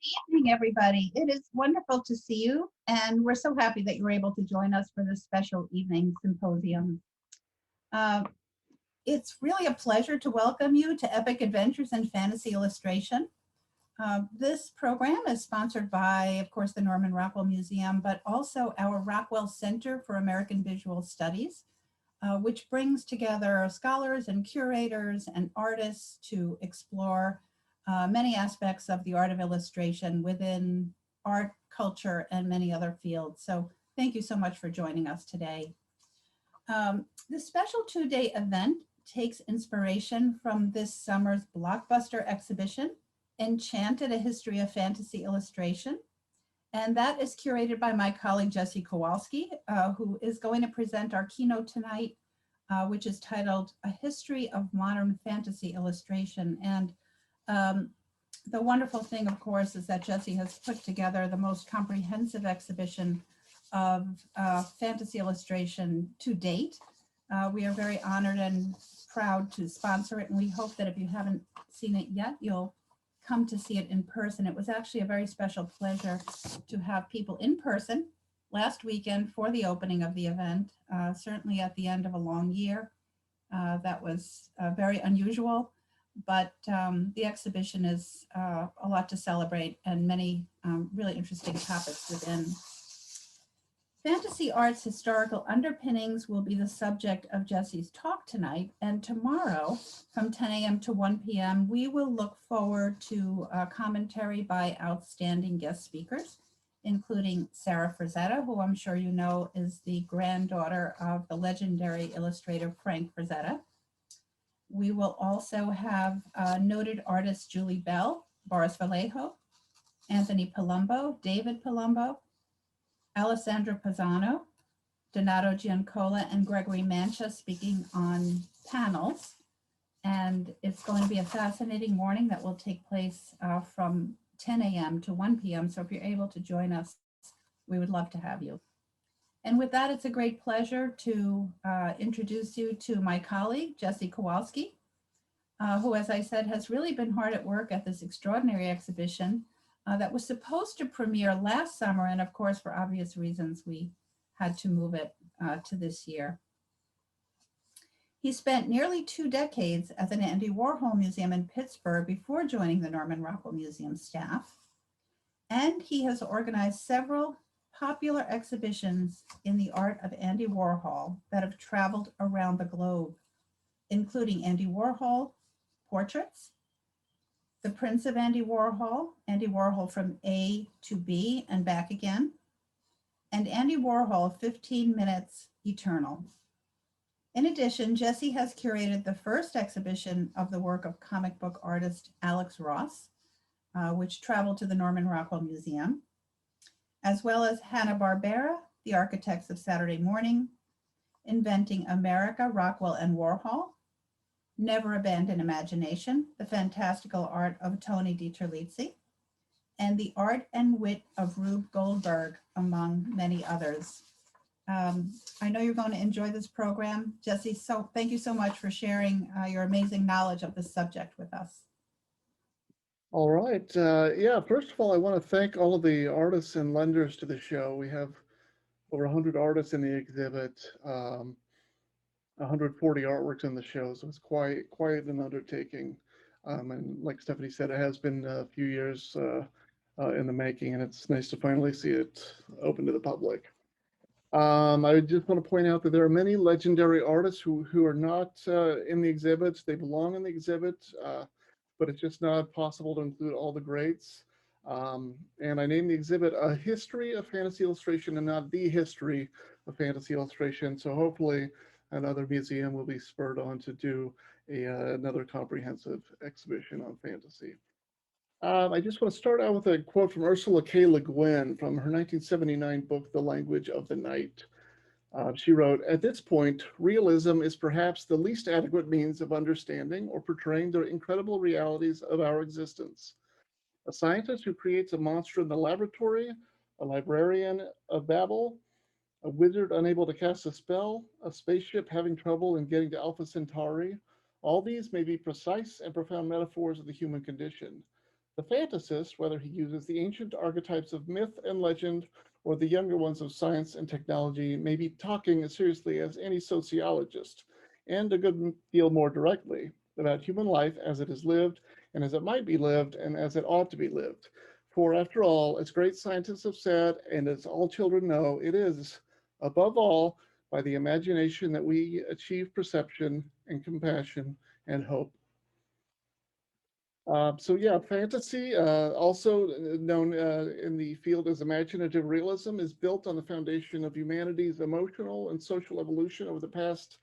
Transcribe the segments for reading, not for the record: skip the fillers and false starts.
Evening, everybody. It is wonderful to see you, and we're so happy that you were able to join us for this special evening symposium. Uh, it's really a pleasure to welcome you to Epic Adventures in Fantasy Illustration. This program is sponsored by, of course, the Norman Rockwell Museum, but also our Rockwell Center for American Visual Studies, which brings together scholars and curators and artists to explore many aspects of the art of illustration within art, culture, and many other fields. So thank you so much for joining us today. This special two-day event takes inspiration from this summer's blockbuster exhibition, Enchanted: A History of Fantasy Illustration. And that is curated by my colleague, Jessie Kowalski, who is going to present our keynote tonight, which is titled A History of Modern Fantasy Illustration. And the wonderful thing, of course, is that Jessie has put together the most comprehensive exhibition of fantasy illustration to date. We are very honored and proud to sponsor it, and we hope that if you haven't seen it yet, you'll come to see it in person. It was actually a very special pleasure to have people in person last weekend for the opening of the event, certainly at the end of a long year. That was very unusual, but the exhibition is a lot to celebrate and many really interesting topics within. Fantasy art's historical underpinnings will be the subject of Jessie's talk tonight, and tomorrow from 10 a.m. to 1 p.m. we will look forward to commentary by outstanding guest speakers, including Sarah Frazetta, who I'm sure you know is the granddaughter of the legendary illustrator Frank Frazetta. We will also have noted artists Julie Bell, Boris Vallejo, Anthony Palumbo, David Palumbo, Alessandra Pisano, Donato Giancola, and Gregory Mancha speaking on panels. And it's going to be a fascinating morning that will take place from 10 a.m. to 1 p.m. So if you're able to join us, we would love to have you. And with that, it's a great pleasure to introduce you to my colleague, Jessie Kowalski, who, as I said, has really been hard at work at this extraordinary exhibition that was supposed to premiere last summer. And of course, for obvious reasons, we had to move it to this year. He spent nearly 2 decades at the Andy Warhol Museum in Pittsburgh before joining the Norman Rockwell Museum staff. And he has organized several popular exhibitions in the art of Andy Warhol that have traveled around the globe, including Andy Warhol Portraits, The Prince of Andy Warhol from A to B and back again, and Andy Warhol 15 Minutes Eternal. In addition, Jessie has curated the first exhibition of the work of comic book artist Alex Ross, which traveled to the Norman Rockwell Museum, as well as Hanna-Barbera, The Architects of Saturday Morning, Inventing America, Rockwell and Warhol, Never Abandon Imagination, The Fantastical Art of Tony DiTerlizzi, and The Art and Wit of Rube Goldberg, among many others. I know you're going to enjoy this program. Jessie, so thank you so much for sharing your amazing knowledge of this subject with us. All right. Yeah, first of all, I want to thank all of the artists and lenders to the show. We have over 100 artists in the exhibit, 140 artworks in the show, so it's quite an undertaking. And like Stephanie said, it has been a few years in the making, and it's nice to finally see it open to the public. I just want to point out that there are many legendary artists who are not in the exhibits. They belong in the exhibit, but it's just not possible to include all the greats. And I named the exhibit A History of Fantasy Illustration and not The History of Fantasy Illustration. So hopefully another museum will be spurred on to do another comprehensive exhibition on fantasy. I just want to start out with a quote from Ursula K. Le Guin from her 1979 book, The Language of the Night. She wrote, "At this point, realism is perhaps the least adequate means of understanding or portraying the incredible realities of our existence. A scientist who creates a monster in the laboratory, a librarian of Babel, a wizard unable to cast a spell, a spaceship having trouble in getting to Alpha Centauri, all these may be precise and profound metaphors of the human condition. The fantasist, whether he uses the ancient archetypes of myth and legend or the younger ones of science and technology, may be talking as seriously as any sociologist, and a good deal more directly, about human life as it is lived, and as it might be lived, and as it ought to be lived. For after all, as great scientists have said, and as all children know, it is, above all, by the imagination that we achieve perception and compassion and hope. So yeah, fantasy, also known in the field as imaginative realism, is built on the foundation of humanity's emotional and social evolution over the past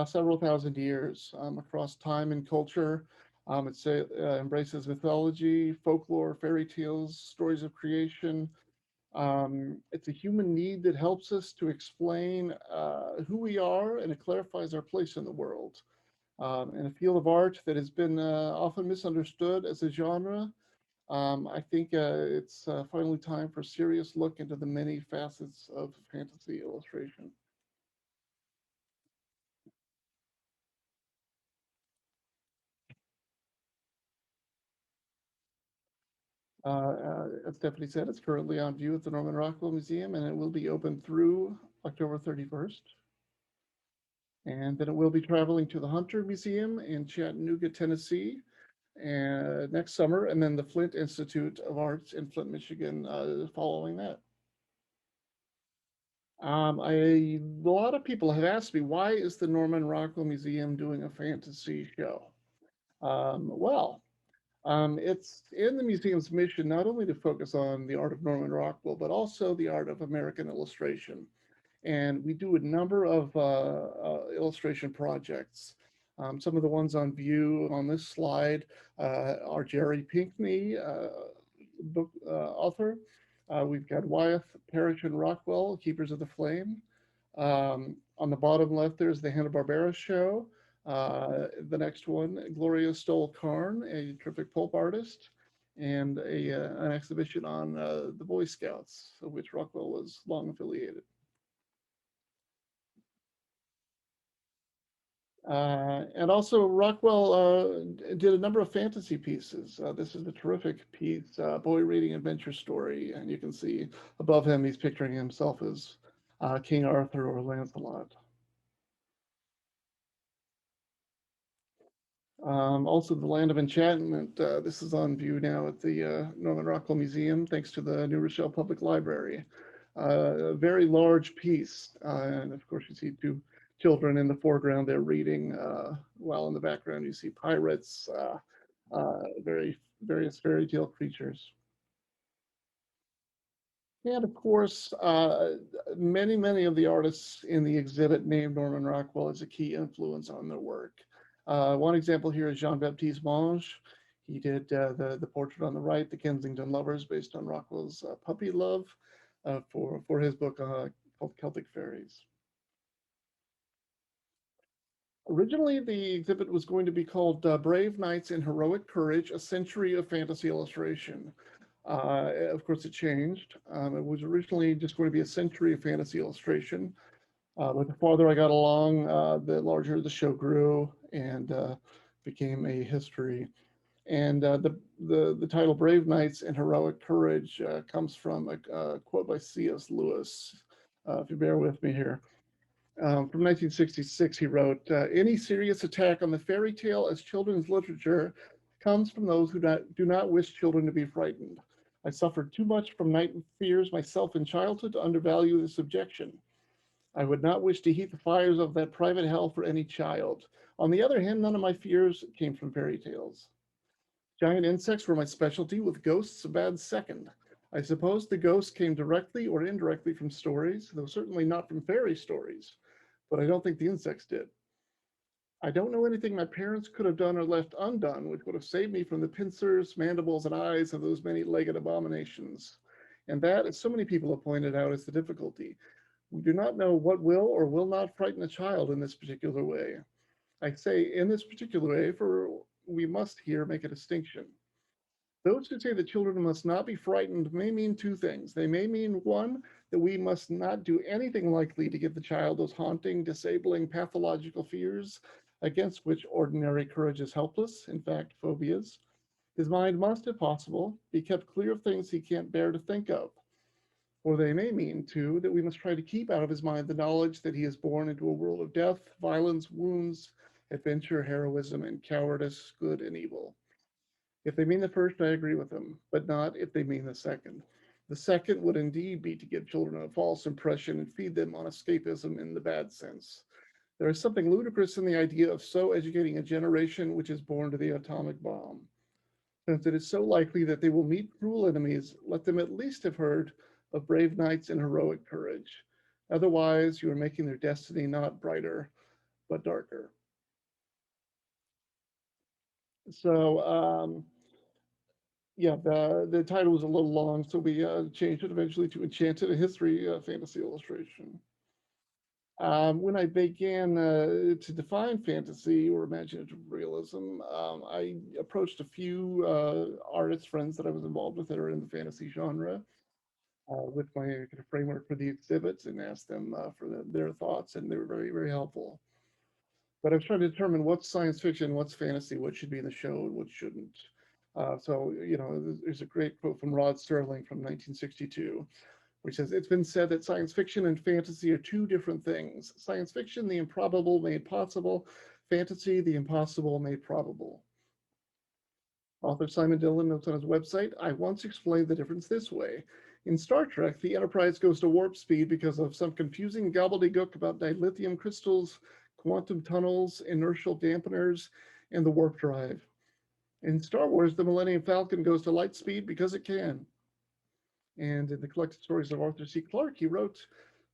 several thousand years across time and culture. It embraces mythology, folklore, fairy tales, stories of creation. It's a human need that helps us to explain who we are, and it clarifies our place in the world. In a field of art that has been often misunderstood as a genre, I think it's finally time for a serious look into the many facets of fantasy illustration. As Stephanie said, it's currently on view at the Norman Rockwell Museum, and it will be open through October 31st. And then it will be traveling to the Hunter Museum in Chattanooga, Tennessee, and next summer, and then the Flint Institute of Arts in Flint, Michigan, following that. A lot of people have asked me, why is the Norman Rockwell Museum doing a fantasy show? Well, it's in the museum's mission not only to focus on the art of Norman Rockwell, but also the art of American illustration. And we do a number of illustration projects. Some of the ones on view on this slide are Jerry Pinkney, book author. We've got Wyeth, Parrish, and Rockwell, Keepers of the Flame. On the bottom left, there's the Hanna-Barbera show. The next one, Gloria Stoll-Karn, a terrific pulp artist, and an exhibition on the Boy Scouts, of which Rockwell was long affiliated. And also Rockwell did a number of fantasy pieces. This is a terrific piece, Boy Reading Adventure Story, and you can see above him he's picturing himself as King Arthur or Lancelot. Also, The Land of Enchantment. This is on view now at the Norman Rockwell Museum, thanks to the New Rochelle Public Library. A very large piece, and of course you see two children in the foreground there reading, while in the background you see pirates, various fairy tale creatures. And of course, many of the artists in the exhibit named Norman Rockwell as a key influence on their work. One example here is Jean-Baptiste Monge. He did the portrait on the right, The Kensington Lovers, based on Rockwell's puppy love for his book called Celtic Fairies. Originally, the exhibit was going to be called Brave Knights in Heroic Courage, A Century of Fantasy Illustration. Of course, it changed. It was originally just going to be a century of fantasy illustration. But the farther I got along, the larger the show grew and became a history. And the title Brave Knights and Heroic Courage comes from a quote by C.S. Lewis, if you bear with me here. From 1966, he wrote, any serious attack on the fairy tale as children's literature comes from those who do not wish children to be frightened. I suffered too much from night fears myself in childhood to undervalue this objection. I would not wish to heat the fires of that private hell for any child. On the other hand, none of my fears came from fairy tales. Giant insects were my specialty, with ghosts a bad second. I suppose the ghosts came directly or indirectly from stories, though certainly not from fairy stories, but I don't think the insects did. I don't know anything my parents could have done or left undone which would have saved me from the pincers, mandibles, and eyes of those many-legged abominations. And that, as so many people have pointed out, is the difficulty. We do not know what will or will not frighten a child in this particular way. I say in this particular way, for we must here make a distinction. Those who say that children must not be frightened may mean two things. They may mean, one, that we must not do anything likely to give the child those haunting, disabling, pathological fears against which ordinary courage is helpless, in fact, phobias. His mind must, if possible, be kept clear of things he can't bear to think of. Or they may mean, too, that we must try to keep out of his mind the knowledge that he is born into a world of death, violence, wounds, adventure, heroism, and cowardice, good and evil. If they mean the first, I agree with them, but not if they mean the second. The second would indeed be to give children a false impression and feed them on escapism in the bad sense. There is something ludicrous in the idea of so educating a generation which is born to the atomic bomb. Since it is so likely that they will meet cruel enemies, let them at least have heard of brave knights and heroic courage. Otherwise, you are making their destiny not brighter, but darker. So, yeah, the title was a little long, so we changed it eventually to Enchanted, a history fantasy illustration. When I began to define fantasy or imaginative realism, I approached a few artist friends that I was involved with that are in the fantasy genre with my kind of framework for the exhibits and asked them for their thoughts, and they were very, very helpful. But I was trying to determine what's science fiction, what's fantasy, what should be in the show, and what shouldn't. So, there's a great quote from Rod Serling from 1962, which says, "It's been said that science fiction and fantasy are two different things. Science fiction, the improbable made possible. Fantasy, the impossible made probable." Author Simon Dillon notes on his website, "I once explained the difference this way. In Star Trek, the Enterprise goes to warp speed because of some confusing gobbledygook about dilithium crystals, quantum tunnels, inertial dampeners, and the warp drive. In Star Wars, the Millennium Falcon goes to light speed because it can." And in the collected stories of Arthur C. Clarke, he wrote,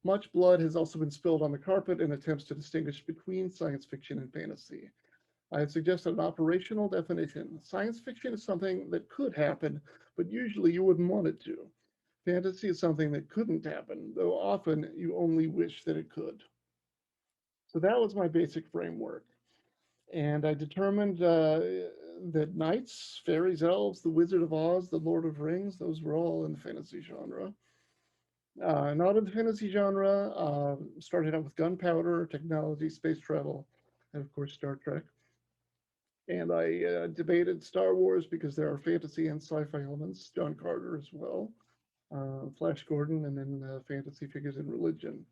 "Much blood has also been spilled on the carpet in attempts to distinguish between science fiction and fantasy. I have suggested an operational definition. Science fiction is something that could happen, but usually you wouldn't want it to. Fantasy is something that couldn't happen, though often you only wish that it could." So that was my basic framework. And I determined that knights, fairies, elves, the Wizard of Oz, the Lord of Rings, those were all in the fantasy genre. Not in the fantasy genre, started out with gunpowder, technology, space travel, and of course Star Trek. And I debated Star Wars because there are fantasy and sci-fi elements, John Carter as well, Flash Gordon, and then fantasy figures in religion.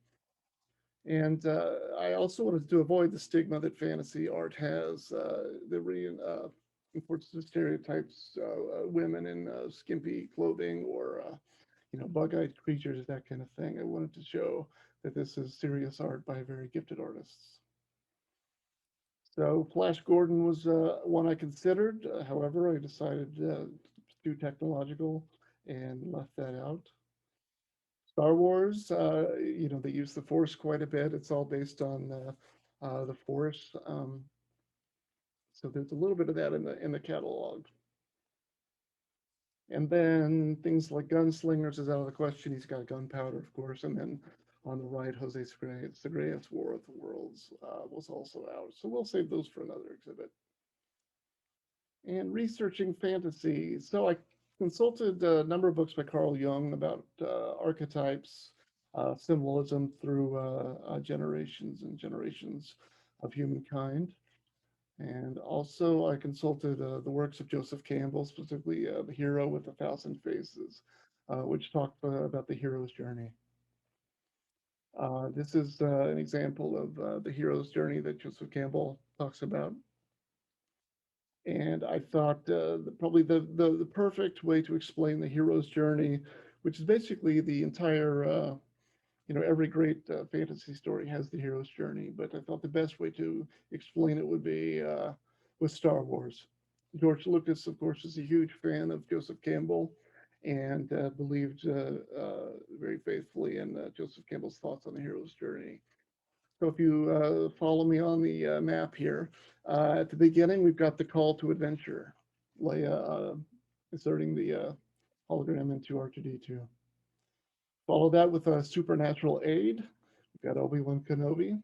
And I also wanted to avoid the stigma that fantasy art has, that reinforces the stereotypes, women in skimpy clothing or bug-eyed creatures, that kind of thing. I wanted to show that this is serious art by very gifted artists. So Flash Gordon was one I considered. However, I decided to do technological and left that out. Star Wars, they use the Force quite a bit. It's all based on the Force. So there's a little bit of that in the catalog. And then things like Gunslingers is out of the question. He's got gunpowder, of course. And then on the right, Jose Segre's War of the Worlds was also out. So we'll save those for another exhibit. And researching fantasy. So I consulted a number of books by Carl Jung about archetypes, symbolism through generations and generations of humankind. And also I consulted the works of Joseph Campbell, specifically The Hero with a Thousand Faces, which talked about the hero's journey. This is an example of the hero's journey that Joseph Campbell talks about. And I thought probably the perfect way to explain the hero's journey, which is basically the entire, every great fantasy story has the hero's journey. But I thought the best way to explain it would be with Star Wars. George Lucas, of course, is a huge fan of Joseph Campbell and believed very faithfully in Joseph Campbell's thoughts on the hero's journey. So if you follow me on the map here, at the beginning, we've got the call to adventure, Leia inserting the hologram into R2-D2. Follow that with a supernatural aid. We've got Obi-Wan Kenobi.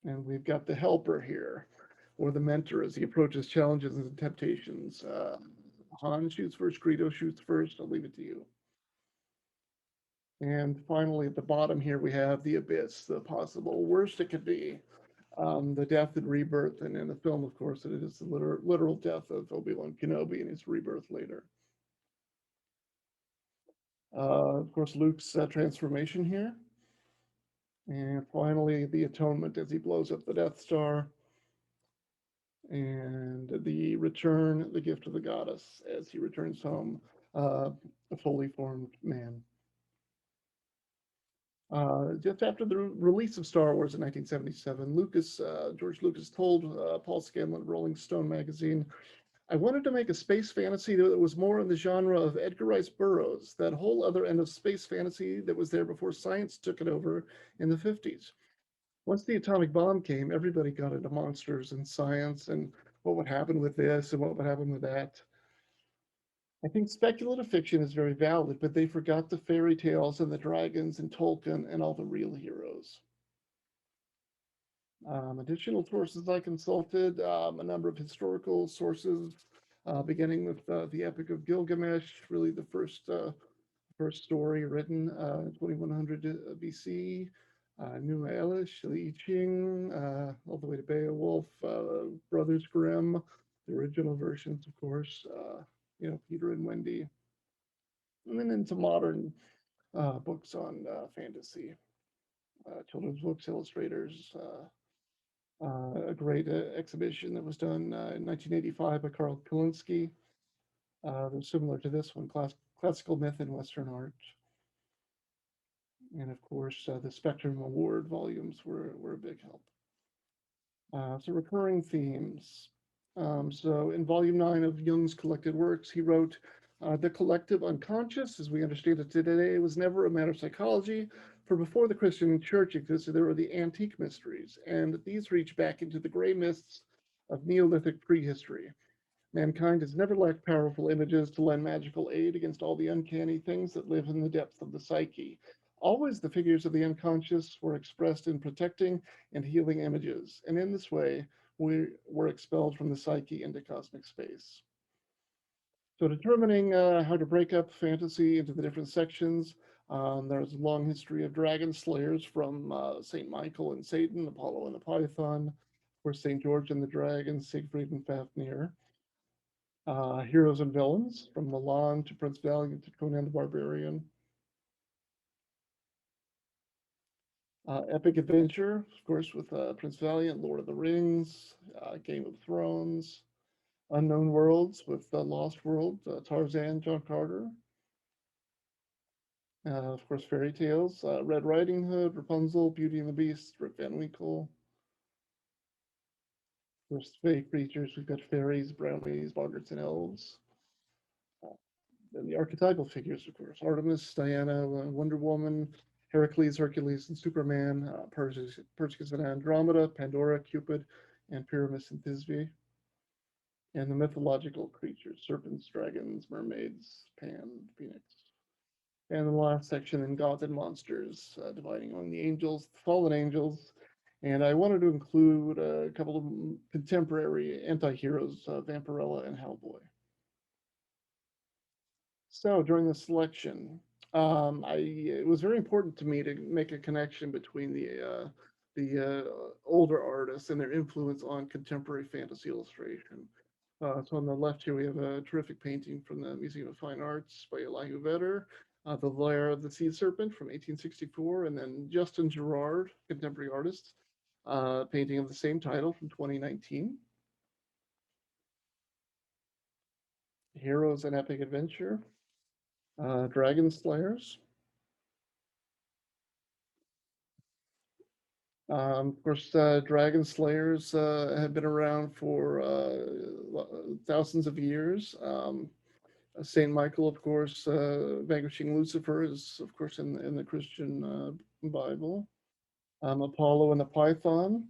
And we've got the helper here, or the mentor as he approaches challenges and temptations. Han shoots first, Greedo shoots first. I'll leave it to you. And finally, at the bottom here, we have the abyss, the possible worst it could be. the death and rebirth, and in the film, of course, it is the literal death of Obi-Wan Kenobi and his rebirth later. Of course, Luke's transformation here. And finally, the atonement as he blows up the Death Star. And the return, the gift of the goddess, as he returns home, a fully formed man. Just after the release of Star Wars in 1977, George Lucas told Paul Scanlon of Rolling Stone magazine, "I wanted to make a space fantasy that was more in the genre of Edgar Rice Burroughs, that whole other end of space fantasy that was there before science took it over in the 50s. Once the atomic bomb came, everybody got into monsters and science and what would happen with this and what would happen with that. I think speculative fiction is very valid, but they forgot the fairy tales and the dragons and Tolkien and all the real heroes." Additional sources I consulted, a number of historical sources, beginning with the Epic of Gilgamesh, really the first story written 2100 BC. Numa Elish, Li Ching, all the way to Beowulf, Brothers Grimm, the original versions, of course, Peter and Wendy, and then into modern books on fantasy, children's books, illustrators, a great exhibition that was done in 1985 by Karl Kowalski. That was similar to this one, Classical Myth in Western Art. And of course, the Spectrum Award volumes were a big help. So recurring themes. So in volume 9 of Jung's collected works, he wrote, "The collective unconscious, as we understand it today, was never a matter of psychology, for before the Christian church existed, there were the antique mysteries, and these reach back into the gray mists of Neolithic prehistory. Mankind has never lacked powerful images to lend magical aid against all the uncanny things that live in the depths of the psyche. Always the figures of the unconscious were expressed in protecting and healing images, and in this way, we were expelled from the psyche into cosmic space." So determining how to break up fantasy into the different sections, there's a long history of dragon slayers from St. Michael and Satan, Apollo and the Python, of course, St. George and the Dragon, Siegfried and Fafnir. Heroes and villains, from Milan to Prince Valiant to Conan the Barbarian. Epic adventure, of course, with Prince Valiant, Lord of the Rings, Game of Thrones, Unknown Worlds with Lost World, Tarzan, John Carter. Of course, fairy tales, Red Riding Hood, Rapunzel, Beauty and the Beast, Rip Van Winkle. Of course, fake creatures, we've got fairies, brownies, boggarts, and elves. And the archetypal figures, of course, Artemis, Diana, Wonder Woman, Heracles, Hercules, and Superman, Perseus and Andromeda, Pandora, Cupid, and Pyramus and Thisbe. And the mythological creatures, serpents, dragons, mermaids, Pan, Phoenix. And the last section in gods and monsters, dividing among the angels, the fallen angels. And I wanted to include a couple of contemporary anti-heroes, Vampirella and Hellboy. So during the selection, it was very important to me to make a connection between the older artists and their influence on contemporary fantasy illustration. So on the left here, we have a terrific painting from the Museum of Fine Arts by Elihu Vedder, The Lair of the Sea Serpent from 1864, and then Justin Gerard, contemporary artist, painting of the same title from 2019. Heroes and Epic Adventure, Dragon Slayers. Of course, Dragon Slayers have been around for thousands of years. Saint Michael, of course, vanquishing Lucifer is, of course, in the Christian Bible. Apollo and the Python.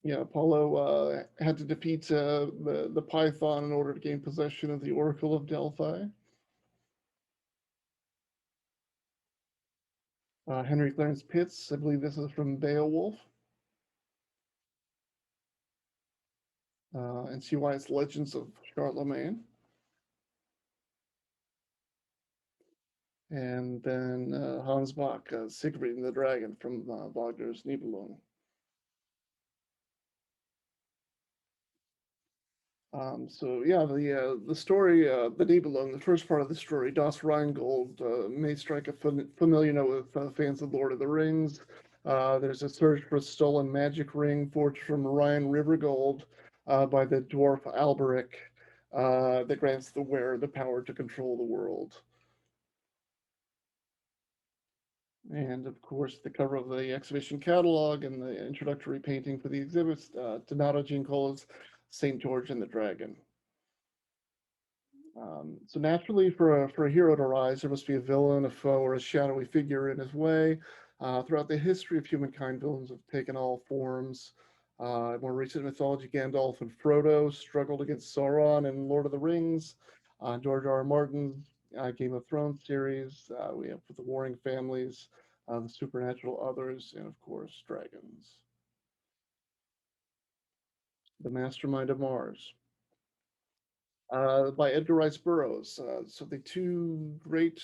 Apollo had to defeat the Python in order to gain possession of the Oracle of Delphi. Henry Clarence Pitts, I believe this is from Beowulf. And C. Wyatt's Legends of Charlemagne. And then Hans Bach, Siegfried and the Dragon from Wagner's Nibelung. So yeah, the story, the Nibelung, the first part of the story, Das Rheingold, may strike a familiar note with fans of Lord of the Rings. There's a search for a stolen magic ring forged from Rhine River gold by the dwarf Alberic that grants the wearer the power to control the world. And of course, the cover of the exhibition catalog and the introductory painting for the exhibits, Donato Giancola's St. George and the Dragon. So naturally, for a hero to rise, there must be a villain, a foe, or a shadowy figure in his way. Throughout the history of humankind, villains have taken all forms. More recent mythology, Gandalf and Frodo struggled against Sauron in Lord of the Rings. George R. R. Martin's Game of Thrones series. We have the Warring Families, the Supernatural Others, and of course, dragons. The Mastermind of Mars. By Edgar Rice Burroughs. So the two great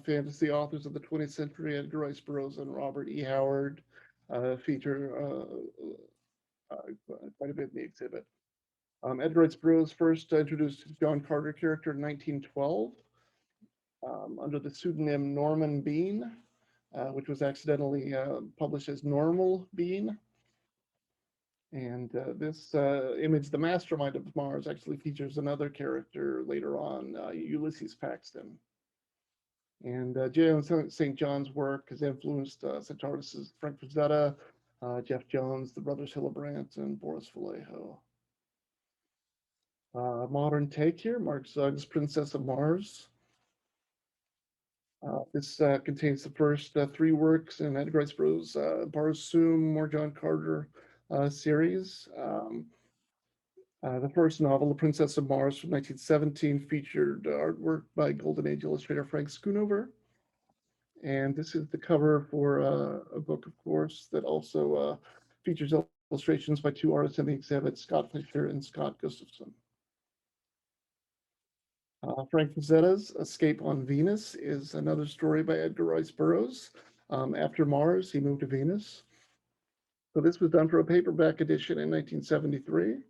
fantasy authors of the 20th century, Edgar Rice Burroughs and Robert E. Howard, feature quite a bit in the exhibit. Edgar Rice Burroughs first introduced his John Carter character in 1912 under the pseudonym Norman Bean, which was accidentally published as Normal Bean. And this image, the Mastermind of Mars, actually features another character later on, Ulysses Paxton. And J.O. St. John's work has influenced such artists as Frank Frazetta, Jeff Jones, the brothers Hillebrand, and Boris Vallejo. Modern take here, Mark Zugg's Princess of Mars. This contains the first three works in Edgar Rice Burroughs' Barsoom or John Carter series. The first novel, The Princess of Mars from 1917, featured artwork by Golden Age illustrator Frank Schoonover. And this is the cover for a book, of course, that also features illustrations by two artists in the exhibit, Scott Fisher and Scott Gustafson. Frank Frazetta's Escape on Venus is another story by Edgar Rice Burroughs. After Mars, he moved to Venus. So this was done for a paperback edition in 1973.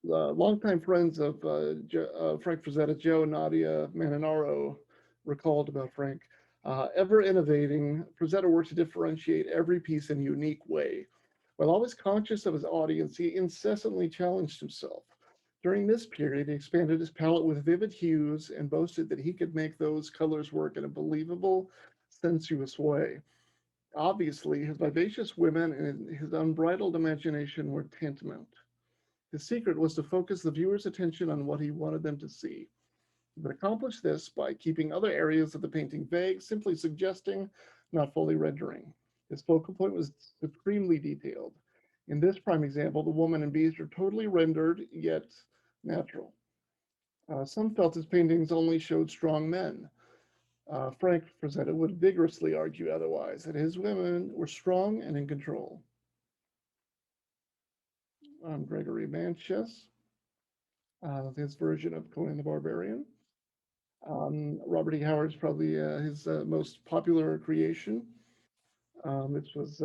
Longtime friends of Frank Frazetta, Joe and Nadia Maninaro, recalled about Frank. Ever innovating, Frazetta worked to differentiate every piece in a unique way. While always conscious of his audience, he incessantly challenged himself. During this period, he expanded his palette with vivid hues and boasted that he could make those colors work in a believable, sensuous way. Obviously, his vivacious women and his unbridled imagination were tantamount. His secret was to focus the viewer's attention on what he wanted them to see. He would accomplish this by keeping other areas of the painting vague, simply suggesting, not fully rendering. His focal point was supremely detailed. In this prime example, the woman and beast are totally rendered, yet natural. Some felt his paintings only showed strong men. Frank Frazetta would vigorously argue otherwise, that his women were strong and in control. Gregory Manchess, his version of Conan the Barbarian. Robert E. Howard's probably his most popular creation. This was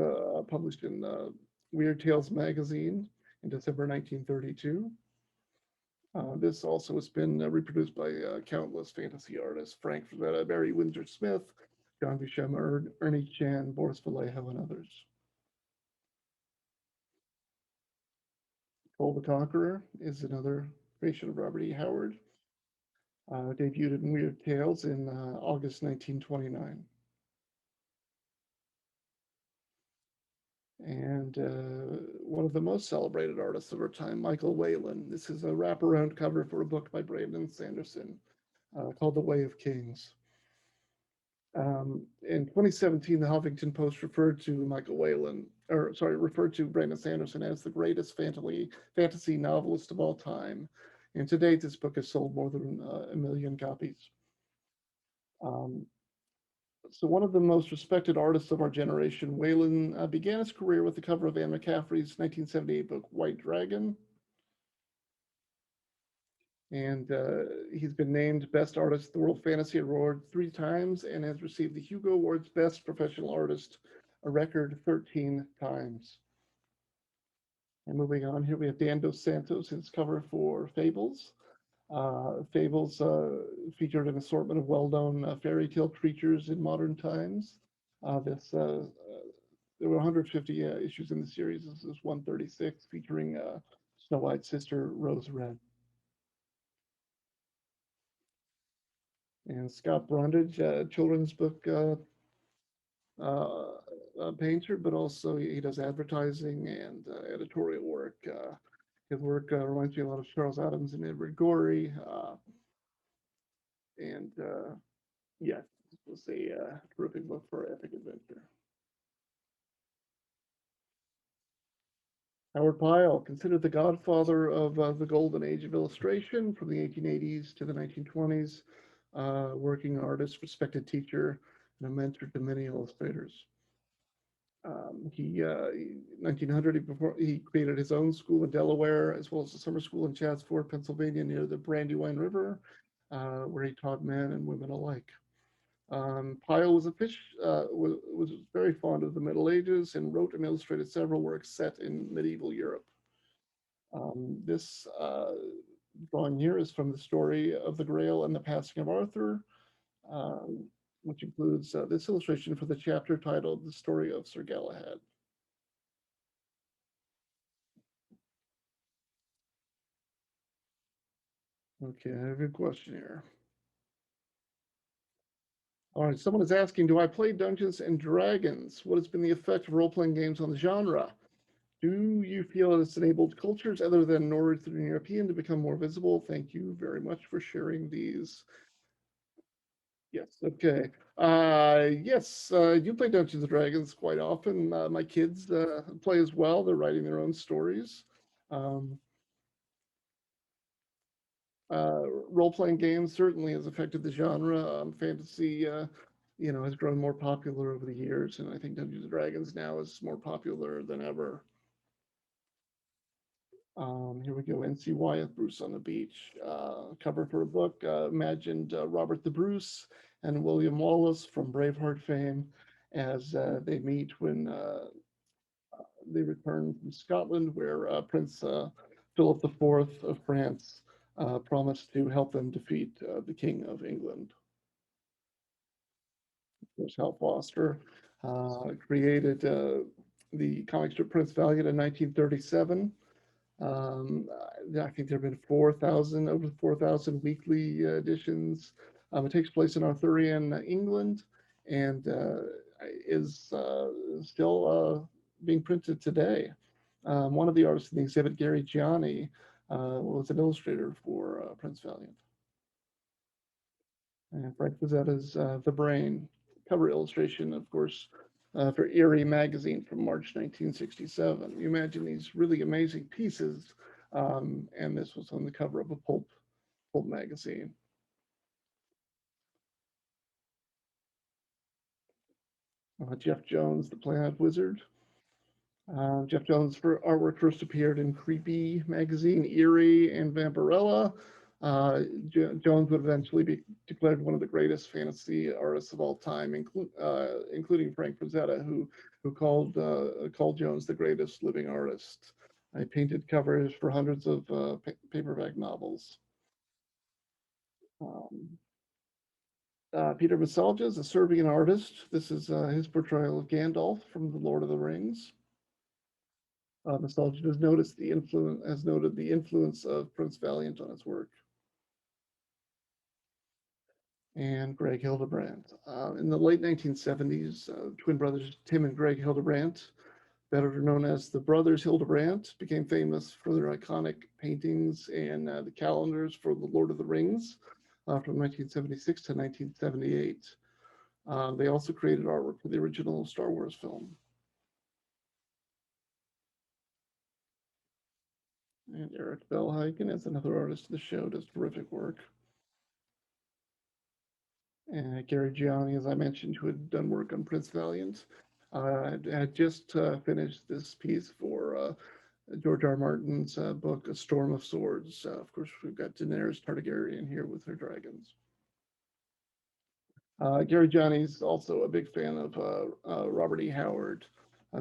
published in Weird Tales magazine in December 1932. This also has been reproduced by countless fantasy artists, Frank Frazetta, Barry Windsor Smith, John Buscema, Ernie Chan, Boris Vallejo, and others. Cole the Conqueror is another creation of Robert E. Howard. Debuted in Weird Tales in August 1929. And one of the most celebrated artists of our time, Michael Whalen. This is a wraparound cover for a book by Brandon Sanderson called The Way of Kings. In 2017, the Huffington Post referred to referred to Brandon Sanderson as the greatest fantasy novelist of all time. And to date, this book has sold more than 1 million copies. So one of the most respected artists of our generation, Whalen began his career with the cover of Anne McCaffrey's 1978 book, White Dragon. And he's been named Best Artist at the World Fantasy Award 3 times and has received the Hugo Awards Best Professional Artist a record 13 times. And moving on here, we have Dan Dos Santos, his cover for Fables. Fables featured an assortment of well-known fairy tale creatures in modern times. There were 150 issues in the series. This is 136, featuring Snow White's sister, Rose Red. And Scott Brundage, children's book painter, but also he does advertising and editorial work. His work reminds me a lot of Charles Adams and Edward Gorey. And yes, this was a terrific book for epic adventure. Howard Pyle, considered the godfather of the golden age of illustration from the 1880s to the 1920s, working artist, respected teacher, and a mentor to many illustrators. 1900, he created his own school in Delaware, as well as a summer school in Chatsford, Pennsylvania, near the Brandywine River, where he taught men and women alike. Pyle was very fond of the Middle Ages and wrote and illustrated several works set in medieval Europe. This drawing here is from the story of the Grail and the Passing of Arthur, which includes this illustration for the chapter titled The Story of Sir Galahad. Okay, I have a question here. All right, someone is asking, do I play Dungeons and Dragons? What has been the effect of role-playing games on the genre? Do you feel it's enabled cultures other than Northern European to become more visible? Thank you very much for sharing these. Yes, okay. Yes, I do play Dungeons and Dragons quite often. My kids play as well. They're writing their own stories. Um, Role-playing games certainly has affected the genre. Fantasy, has grown more popular over the years, and I think Dungeons and Dragons now is more popular than ever. Here we go, N.C. Wyeth, Bruce on the Beach. Cover for a book, imagined Robert the Bruce and William Wallace from Braveheart fame as they meet when they return from Scotland, where Prince Philip IV of France promised to help them defeat the King of England. Of course, Hal Foster created the comic strip Prince Valiant in 1937. I think there have been over 4,000 weekly editions. It takes place in Arthurian England and is still being printed today. One of the artists in the exhibit, Gary Gianni, was an illustrator for Prince Valiant. And Frank Frazzetta's The Brain, cover illustration, of course, for Eerie magazine from March 1967. You imagine these really amazing pieces, and this was on the cover of a pulp magazine. Jeff Jones, The Planet Wizard. Jeff Jones' artwork first appeared in Creepy magazine, Eerie, and Vampirella. Jones would eventually be declared one of the greatest fantasy artists of all time, including Frank Frazetta, who called Jones the greatest living artist. I painted covers for hundreds of paperback novels. Peter Masalja is a Serbian artist. This is his portrayal of Gandalf from The Lord of the Rings. Masalja has noted the influence of Prince Valiant on his work. And Greg Hildebrandt. In the late 1970s, twin brothers Tim and Greg Hildebrandt, better known as the Brothers Hildebrandt, became famous for their iconic paintings and the calendars for The Lord of the Rings from 1976 to 1978. They also created artwork for the original Star Wars film. And Eric Bellhagen is another artist of the show, does terrific work. And Gary Gianni, as I mentioned, who had done work on Prince Valiant, had just finished this piece for George R. R. Martin's book, A Storm of Swords. Of course, we've got Daenerys Targaryen here with her dragons. Gary Johnny's also a big fan of Robert E. Howard.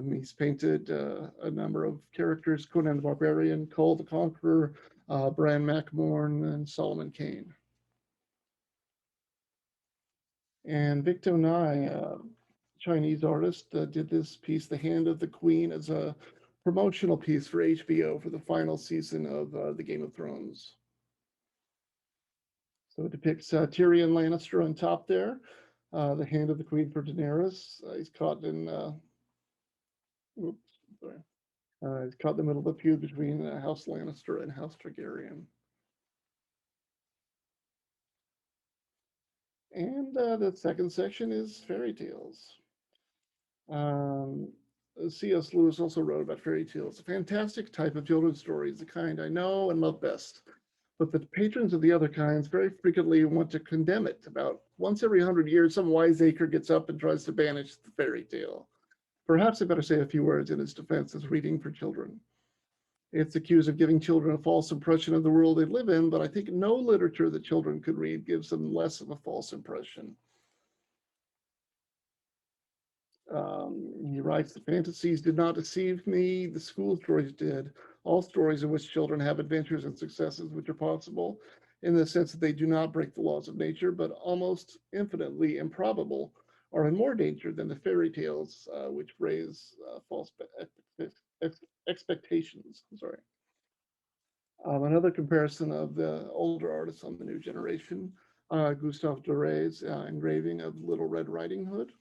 He's painted a number of characters: Conan the Barbarian, Cole the Conqueror, Bran McMorn, and Solomon Kane. And Victo Nye, Chinese artist, did this piece, The Hand of the Queen, as a promotional piece for HBO for the final season of the Game of Thrones. So it depicts Tyrion Lannister on top there, the hand of the queen for Daenerys. He's caught in, oops, sorry. He's caught in the middle of a feud between House Lannister and House Targaryen. And the second section is fairy tales. C.S. Lewis also wrote about fairy tales, a fantastic type of children's stories, the kind I know and love best. But the patrons of the other kinds very frequently want to condemn it. About once every 100 years, some wiseacre gets up and tries to banish the fairy tale. Perhaps I better say a few words in its defense as reading for children. It's accused of giving children a false impression of the world they live in, but I think no literature that children could read gives them less of a false impression. He writes, the fantasies did not deceive me, the school stories did. All stories in which children have adventures and successes which are possible, in the sense that they do not break the laws of nature, but almost infinitely improbable, are in more danger than the fairy tales which raise false expectations. Sorry. Another comparison of the older artists on the new generation, Gustave Doré's engraving of Little Red Riding Hood.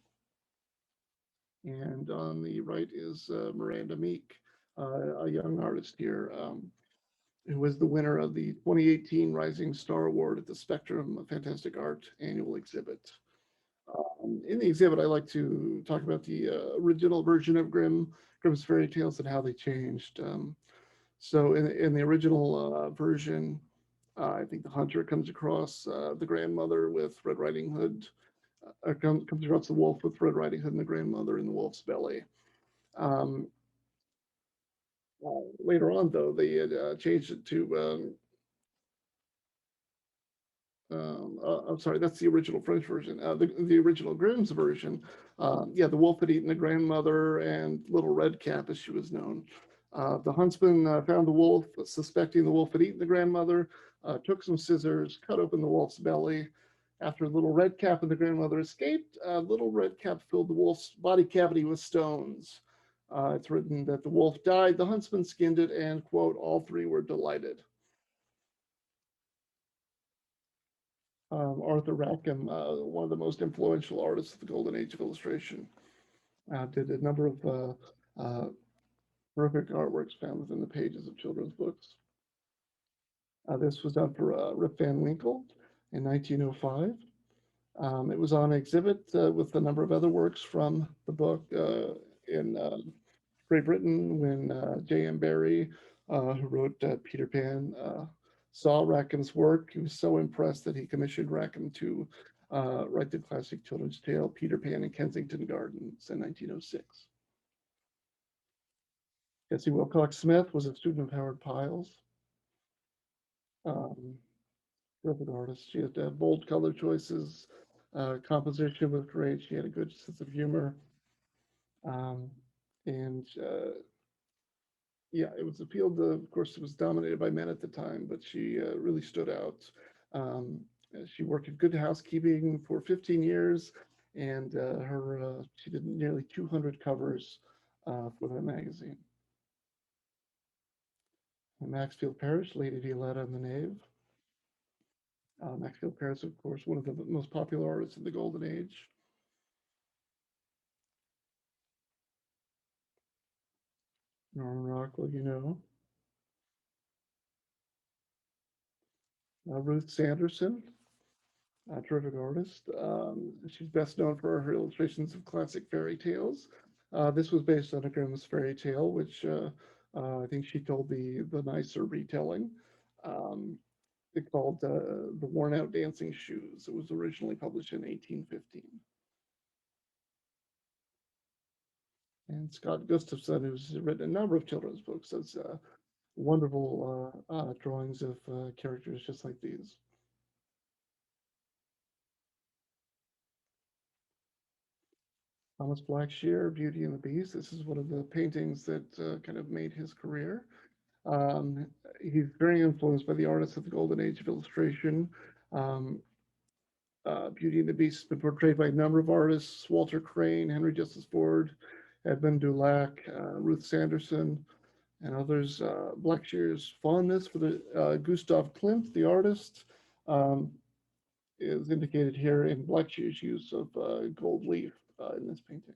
And on the right is Miranda Meek, a young artist here, who was the winner of the 2018 Rising Star Award at the Spectrum Fantastic Art annual exhibit. In the exhibit, I like to talk about the original version of Grimm's fairy tales and how they changed. So in the original version, I think the hunter comes across the grandmother with Red Riding Hood, comes across the wolf with Red Riding Hood and the grandmother in the wolf's belly. Um, Later on, though, they had changed it to, I'm sorry, that's the original French version. The original Grimm's version, yeah, the wolf had eaten the grandmother and Little Red Cap, as she was known. The huntsman found the wolf, suspecting the wolf had eaten the grandmother, took some scissors, cut open the wolf's belly. After Little Red Cap and the grandmother escaped, Little Red Cap filled the wolf's body cavity with stones. It's written that the wolf died, the huntsman skinned it, and, quote, all three were delighted. Arthur Rackham, one of the most influential artists of the golden age of illustration, did a number of terrific artworks found within the pages of children's books. This was done for Rip Van Winkle in 1905. It was on exhibit with a number of other works from the book in Great Britain when J.M. Barrie, who wrote Peter Pan, saw Rackham's work. He was so impressed that he commissioned Rackham to write the classic children's tale, Peter Pan in Kensington Gardens in 1906. Jessie Wilcox Smith was a student of Howard Pyle's. Terrific artist. She had bold color choices. Composition was great. She had a good sense of humor. And yeah, it was a field, of course, it was dominated by men at the time, but she really stood out. She worked in Good Housekeeping for 15 years, and she did nearly 200 covers for that magazine. And Maxfield Parrish, Lady Violetta and the Knave. Maxfield Parrish, of course, one of the most popular artists in the Golden Age. Norman Rockwell, you know. Ruth Sanderson, a terrific artist. She's best known for her illustrations of classic fairy tales. This was based on a Grimm's fairy tale, which I think she told the nicer retelling. It's called The Worn Out Dancing Shoes. It was originally published in 1815. And Scott Gustafson, who's written a number of children's books, does wonderful drawings of characters just like these. Thomas Blackshear, Beauty and the Beast. This is one of the paintings that kind of made his career. Um, he's very influenced by the artists of the golden age of illustration. Um, Beauty and the Beast has been portrayed by a number of artists: Walter Crane, Henry Justice Ford, Edmund Dulac, Ruth Sanderson, and others. Blackshear's fondness for the Gustav Klimt, the artist, um, is indicated here in Blackshear's use of gold leaf in this painting.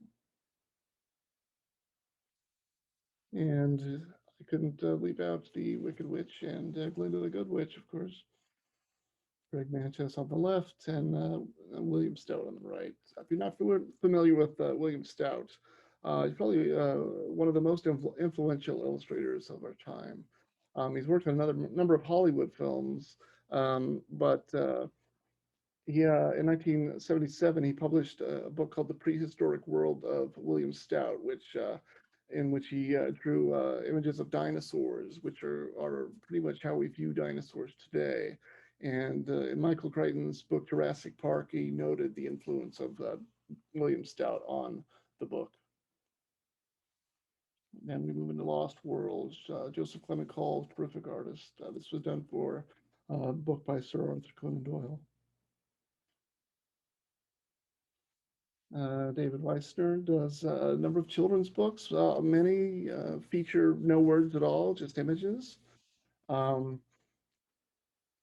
And I couldn't leave out the Wicked Witch and Glinda the Good Witch, of course. Greg Manchess on the left and William Stout on the right. If you're not familiar with William Stout, he's probably one of the most influential illustrators of our time. He's worked on another number of Hollywood films, but in 1977, he published a book called The Prehistoric World of William Stout, in which he drew images of dinosaurs, which are pretty much how we view dinosaurs today. And in Michael Crichton's book Jurassic Park, he noted the influence of William Stout on the book. Then we move into Lost Worlds. Joseph Clement Cole, terrific artist. This was done for a book by Sir Arthur Conan Doyle. David Weissner does a number of children's books. Many feature no words at all, just images.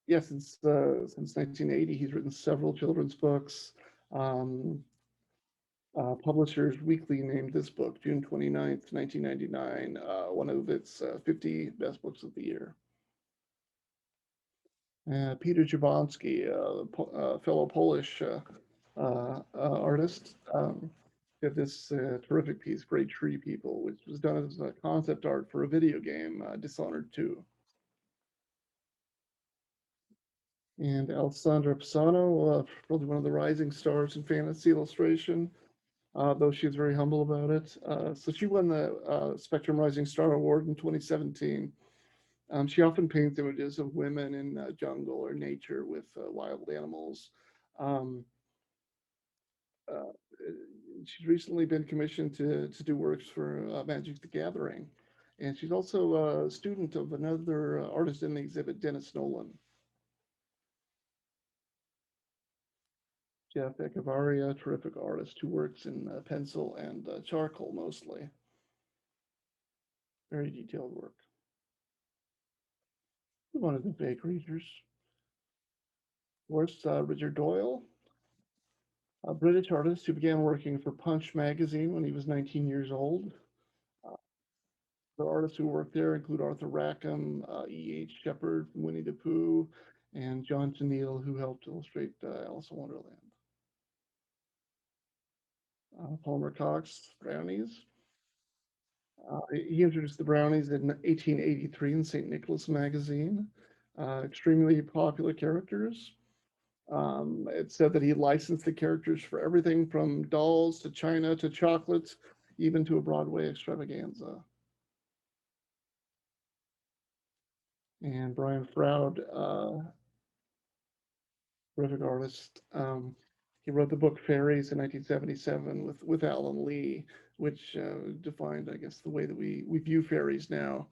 Yeah, since 1980, he's written several children's books. Publishers Weekly named this book, June 29th, 1999, one of its 50 best books of the year. Peter Jablonski, a fellow Polish artist, did this terrific piece, Great Tree People, which was done as a concept art for a video game, Dishonored 2. And Alessandra Pisano, probably one of the rising stars in fantasy illustration, though she's very humble about it. So she won the Spectrum Rising Star Award in 2017. She often paints images of women in jungle or nature with wild animals. She's recently been commissioned to do works for Magic the Gathering. And she's also a student of another artist in the exhibit, Dennis Nolan. Jeff Echevarria, terrific artist who works in pencil and charcoal mostly. Very detailed work. One of the big readers. Of course, Richard Doyle, a British artist who began working for Punch magazine when he was 19 years old. The artists who worked there include Arthur Rackham, E.H. Shepard from Winnie the Pooh, and John Tenniel, who helped illustrate Alice in Wonderland. Palmer Cox, Brownies. He introduced the Brownies in 1883 in St. Nicholas magazine. Extremely popular characters. It said that he licensed the characters for everything from dolls to china to chocolates, even to a Broadway extravaganza. And Brian Froud, terrific artist. He wrote the book Fairies in 1977 with Alan Lee, which defined, I guess, the way that we view fairies now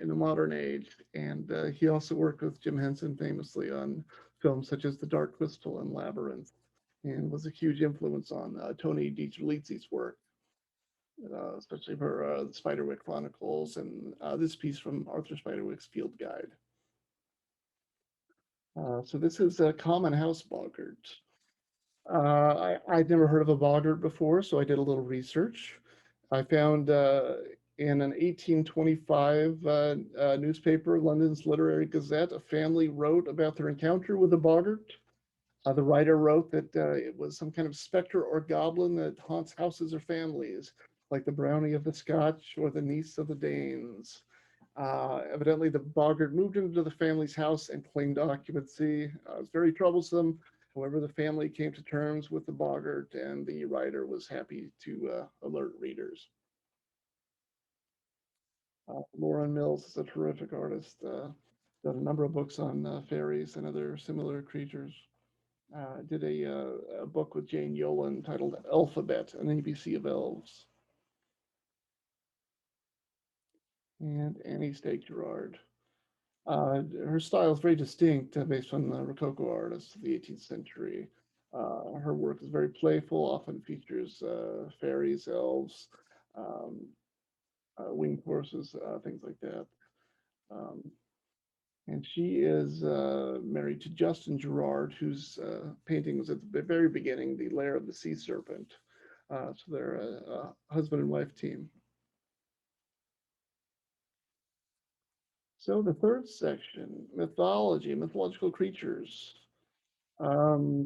in the modern age. And he also worked with Jim Henson famously on films such as The Dark Crystal and Labyrinth, and was a huge influence on Tony DiGiulizzi's work, especially for the Spiderwick Chronicles and this piece from Arthur Spiderwick's Field Guide. So this is a common house boggart. I'd never heard of a boggart before, so I did a little research. I found in an 1825 newspaper, London's Literary Gazette, a family wrote about their encounter with a boggart. The writer wrote that it was some kind of specter or goblin that haunts houses or families, like the brownie of the Scotch or the niece of the Danes. Evidently, the boggart moved into the family's house and claimed occupancy. It was very troublesome. However, the family came to terms with the boggart, and the writer was happy to alert readers. Lauren Mills is a terrific artist. Done a number of books on fairies and other similar creatures. Did a book with Jane Yolen titled Alphabet, an ABC of Elves. And Annie Stake Gerard. Her style is very distinct based on the Rococo artists of the 18th century. Her work is very playful, often features fairies, elves, um, winged horses, things like that. Um, and she is married to Justin Gerard, whose painting was at the very beginning, The Lair of the Sea Serpent. So they're a husband and wife team. So the third section, mythology, mythological creatures.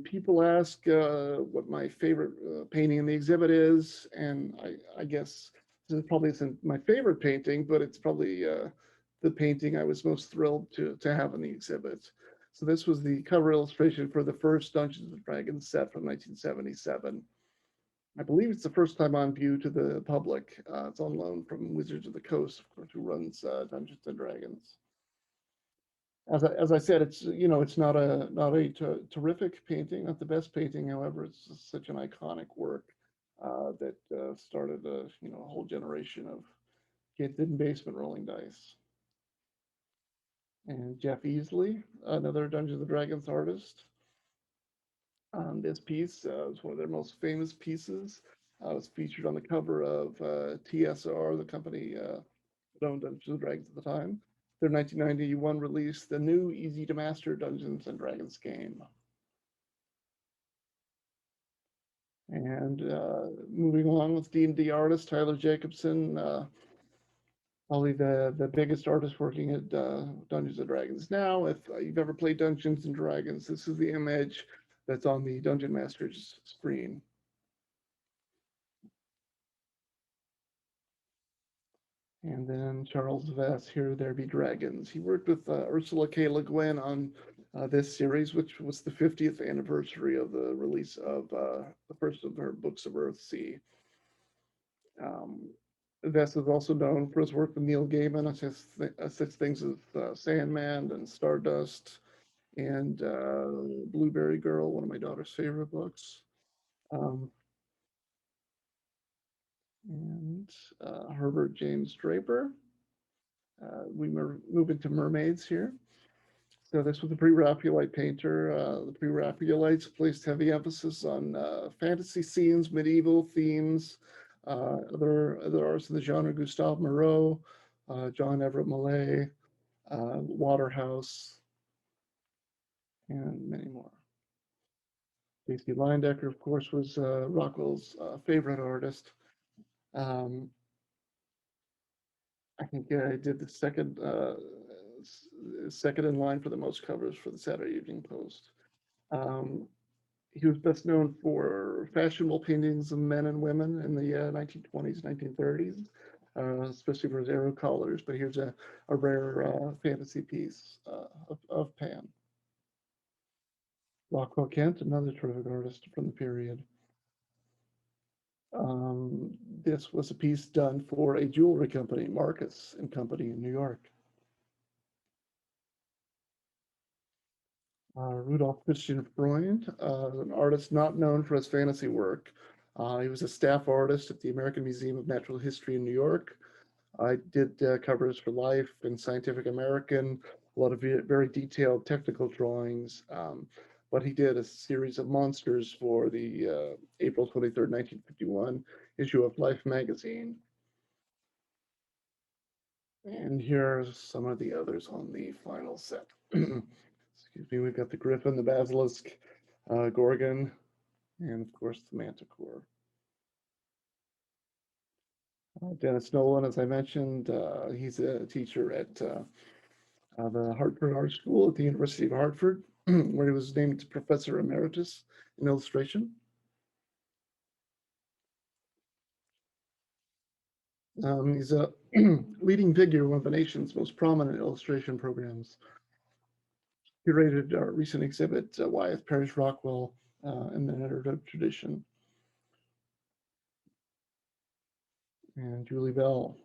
People ask what my favorite painting in the exhibit is, and I guess this probably isn't my favorite painting, but it's probably the painting I was most thrilled to have in the exhibit. So this was the cover illustration for the first Dungeons and Dragons set from 1977. I believe it's the first time on view to the public. It's on loan from Wizards of the Coast, of course, who runs Dungeons and Dragons. As I said, it's it's not a terrific painting, not the best painting. However, it's such an iconic work that started a whole generation of kids in basement rolling dice. And Jeff Easley, another Dungeons and Dragons artist. This piece is one of their most famous pieces. It was featured on the cover of TSR, the company that owned Dungeons and Dragons at the time. Their 1991 release, the new easy to master Dungeons and Dragons game. And moving along with D&D artist Tyler Jacobson, probably the biggest artist working at Dungeons and Dragons now. If you've ever played Dungeons and Dragons, this is the image that's on the Dungeon Master's screen. And then Charles Vess, Here There Be Dragons. He worked with Ursula K. Le Guin on this series, which was the 50th anniversary of the release of the first of her books of Earthsea. Vess is also known for his work with Neil Gaiman on such things as Sandman and Stardust and Blueberry Girl, one of my daughter's favorite books. And Herbert James Draper. We move into mermaids here. So this was a pre-Raphaelite painter. The pre-Raphaelites placed heavy emphasis on fantasy scenes, medieval themes. Other artists in the genre: Gustave Moreau, John Everett Millay, Waterhouse, and many more. J.C. Leyendecker, of course, was Rockwell's favorite artist. I think I did the second in line for the most covers for the Saturday Evening Post. He was best known for fashionable paintings of men and women in the 1920s, 1930s, especially for his arrow collars. But here's a rare fantasy piece of Pan. Rockwell Kent, another terrific artist from the period. This was a piece done for a jewelry company, Marcus and Company in New York. Rudolf Christian Freund, an artist not known for his fantasy work. He was a staff artist at the American Museum of Natural History in New York. I did covers for Life and Scientific American, a lot of very detailed technical drawings. But he did a series of monsters for the April 23rd, 1951 issue of Life magazine. And here are some of the others on the final set. Excuse me, we've got the Griffin, the Basilisk, Gorgon, and of course the Manticore. Dennis Nolan, as I mentioned, he's a teacher at the Hartford Art School at the University of Hartford, where he was named Professor Emeritus in illustration. He's a leading figure in one of the nation's most prominent illustration programs. curated our recent exhibit, Wyeth Parish Rockwell in the Narrative Tradition. And Julie Bell.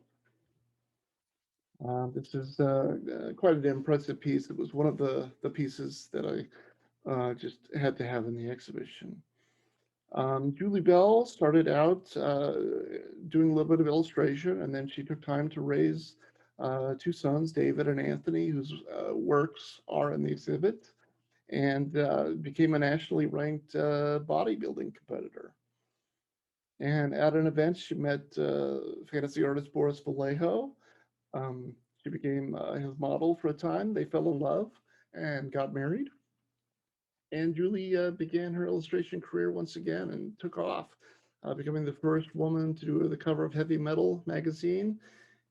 This is quite an impressive piece. It was one of the pieces that I just had to have in the exhibition. Julie Bell started out doing a little bit of illustration, and then she took time to raise two sons, David and Anthony, whose works are in the exhibit, and became a nationally ranked bodybuilding competitor. And at an event, she met fantasy artist Boris Vallejo. She became his model for a time. They fell in love and got married. And Julie began her illustration career once again and took off, becoming the first woman to do the cover of Heavy Metal magazine,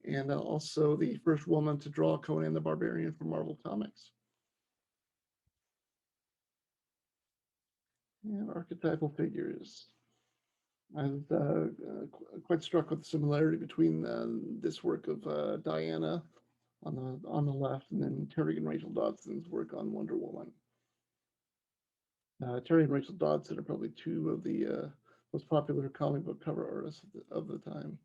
and also the first woman to draw Conan the Barbarian for Marvel Comics. And archetypal figures. I was quite struck with the similarity between this work of Diana on the left, and then Terry and Rachel Dodson's work on Wonder Woman. Terry and Rachel Dodson are probably two of the most popular comic book cover artists of the time.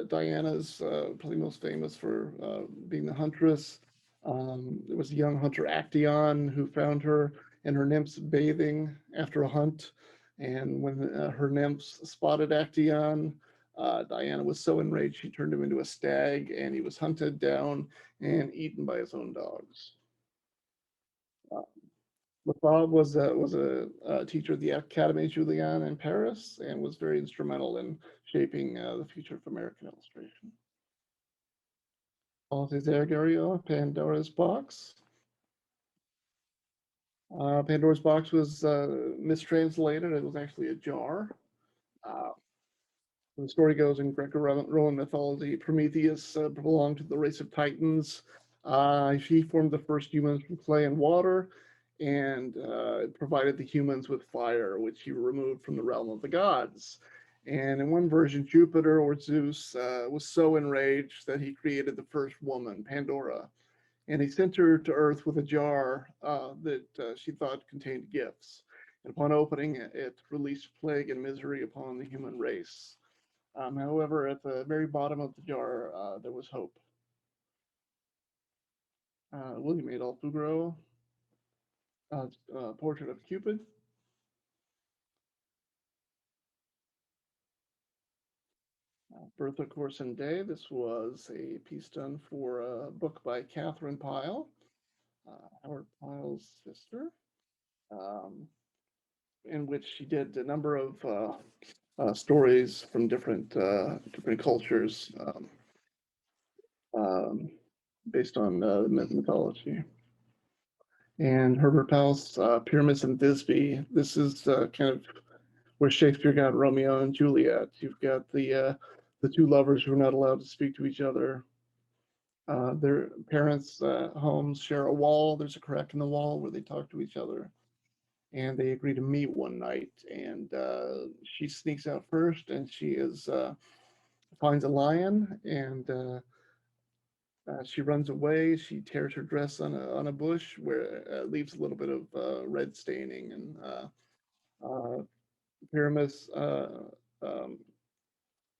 Diana's probably most famous for being the huntress. There was a young hunter, Actaeon, who found her and her nymphs bathing after a hunt. And when her nymphs spotted Actaeon, Diana was so enraged she turned him into a stag, and he was hunted down and eaten by his own dogs. Lefebvre was a teacher at the Académie Julian in Paris and was very instrumental in shaping the future of American illustration. Balthazar Garriott, Pandora's Box. Pandora's Box was mistranslated. It was actually a jar. Uh, the story goes in Greco-Roman mythology, Prometheus belonged to the race of Titans. He formed the first humans from clay and water, and provided the humans with fire, which he removed from the realm of the gods. And in one version, Jupiter or Zeus was so enraged that he created the first woman, Pandora, and he sent her to Earth with a jar that she thought contained gifts. And upon opening it, it released plague and misery upon the human race. However, at the very bottom of the jar, there was hope. William Adolph Bouguereau, Portrait of Cupid. Bertha Corson Day. This was a piece done for a book by Catherine Pyle, Howard Pyle's sister, in which she did a number of stories from different cultures based on mythology. And Herbert Powell's Pyramus and Thisbe. This is kind of where Shakespeare got Romeo and Juliet. You've got the two lovers who are not allowed to speak to each other. Their parents' homes share a wall. There's a crack in the wall where they talk to each other, and they agree to meet one night. And she sneaks out first, and she finds a lion, and she runs away. She tears her dress on a bush where it leaves a little bit of red staining, and Pyramus um,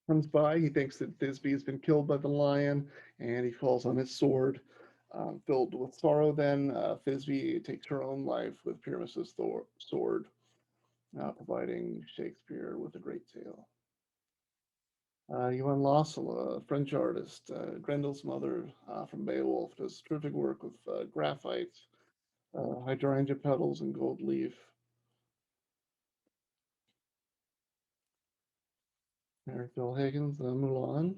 comes by. He thinks that Thisbe has been killed by the lion, and he falls on his sword. Filled with sorrow, then Thisbe takes her own life with Pyramus's sword, providing Shakespeare with a great tale. Johann Lassala, a French artist, Grendel's mother from Beowulf, does terrific work with graphite, hydrangea petals, and gold leaf. Eric Bill Higgins, Mulan.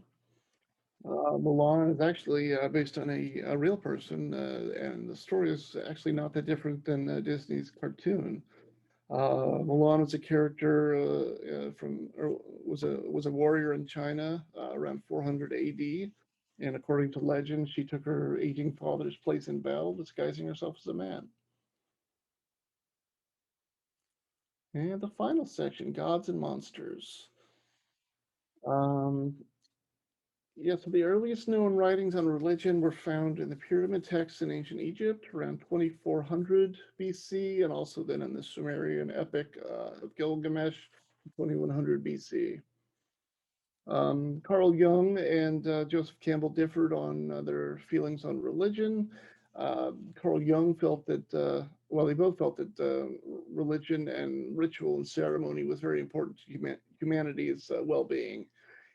Mulan is actually based on a real person, and the story is actually not that different than Disney's cartoon. Mulan was a character was a warrior in China around 400 AD, and according to legend, she took her aging father's place in battle, disguising herself as a man. And the final section, Gods and Monsters. Um, Yeah, so the earliest known writings on religion were found in the pyramid texts in ancient Egypt around 2400 BC, and also then in the Sumerian epic of Gilgamesh, 2100 BC. Carl Jung and Joseph Campbell differed on their feelings on religion. Carl Jung felt that, well, they both felt that religion and ritual and ceremony was very important to humanity's well being,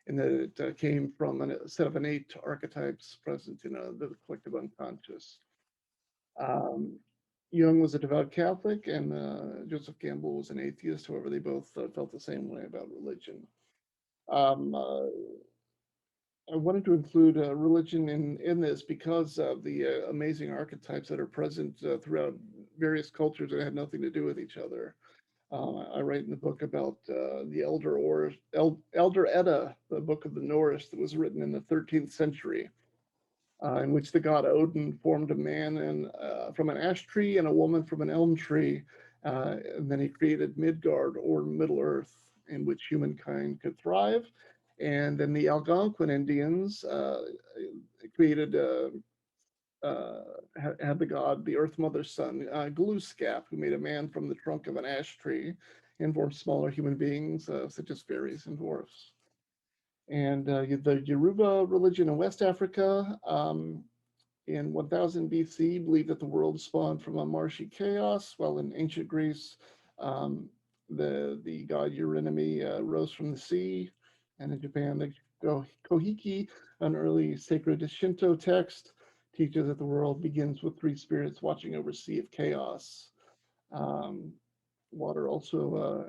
and that it came from a set of innate archetypes present in the collective unconscious. Um, Jung was a devout Catholic, and Joseph Campbell was an atheist. However, they both felt the same way about religion. Um, uh, I wanted to include religion in this because of the amazing archetypes that are present throughout various cultures that had nothing to do with each other. I write in the book about the Elder Edda, the book of the Norse that was written in the 13th century, in which the god Odin formed a man from an ash tree and a woman from an elm tree, and then he created Midgard or Middle Earth, in which humankind could thrive. And then the Algonquin Indians created uh, had the god, the Earth Mother's son, Glooskap, who made a man from the trunk of an ash tree and formed smaller human beings, such as fairies and dwarfs. And the Yoruba religion in West Africa in 1000 BC believed that the world spawned from a marshy chaos, while in ancient Greece, um, the god Eurynomy rose from the sea. And in Japan, the Kohiki, an early sacred Shinto text, teaches that the world begins with three spirits watching over a sea of chaos. Um, Water also,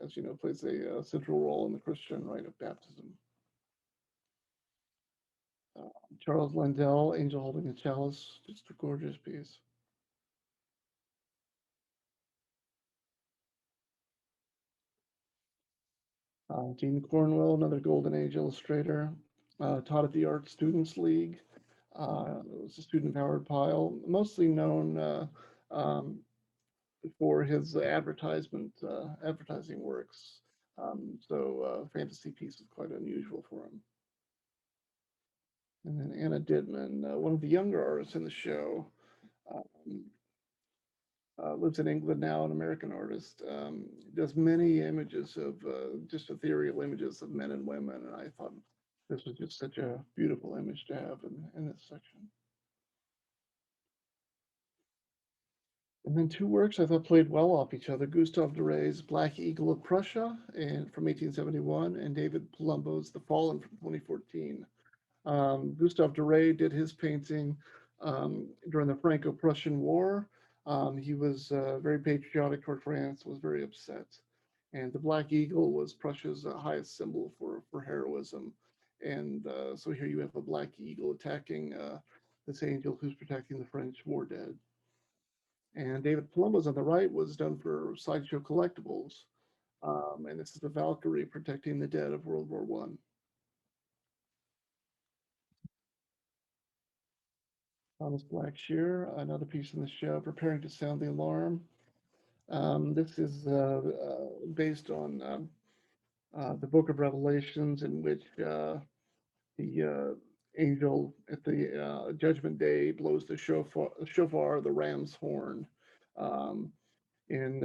as you know, plays a central role in the Christian rite of baptism. Uh, Charles Lindell, Angel Holding a Chalice, just a gorgeous piece. Gene Cornwell, another Golden Age illustrator, taught at the Art Students League. It was a student-powered pile, mostly known for his advertising works. So fantasy piece is quite unusual for him. And then Anna Dittman, one of the younger artists in the show, um, lives in England now, an American artist, does many images of just ethereal images of men and women. And I thought this was just such a beautiful image to have in this section. And then two works I thought played well off each other: Gustave Doré's Black Eagle of Prussia and from 1871, and David Palumbo's The Fallen from 2014. Gustave Doré did his painting during the Franco-Prussian War. He was very patriotic toward France, was very upset. And the Black Eagle was Prussia's highest symbol for heroism. And so here you have a Black Eagle attacking this angel who's protecting the French war dead. And David Palumbo's on the right was done for Sideshow Collectibles. And this is the Valkyrie protecting the dead of World War One. Thomas Blackshear, another piece in the show, Preparing to Sound the Alarm. This is based on the Book of Revelations, in which the angel at the Judgment Day blows the shofar, the ram's horn. Um, in